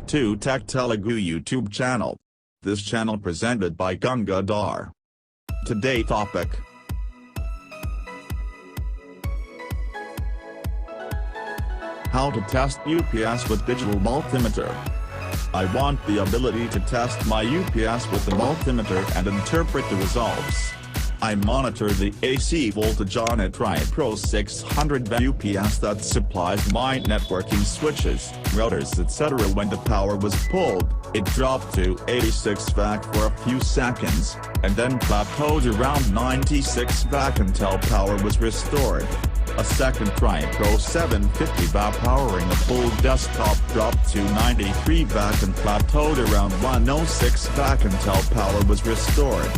to Tech Telugu YouTube channel. This channel presented by Gangadhar. Today topic: how to test UPS with digital multimeter. I want the ability to test my UPS with the multimeter and interpret the results. I monitor the AC voltage on a Tri-Pro 600 UPS that supplies my networking switches, routers etc. When the power was pulled, it dropped to 86 VAC for a few seconds, and then plateaued around 96 VAC until power was restored. A second Tri-Pro 750 VAC powering a full desktop dropped to 93 VAC and plateaued around 106 VAC until power was restored.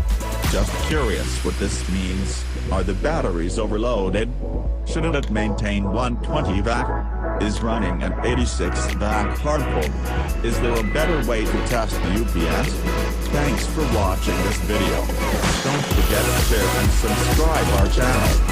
Just curious what this means. Are the batteries overloaded? Shouldn't it maintain 120 VAC? Is running at 86 VAC harmful? Is there a better way to test the UPS? Thanks for watching this video. Don't forget to share and subscribe our channel.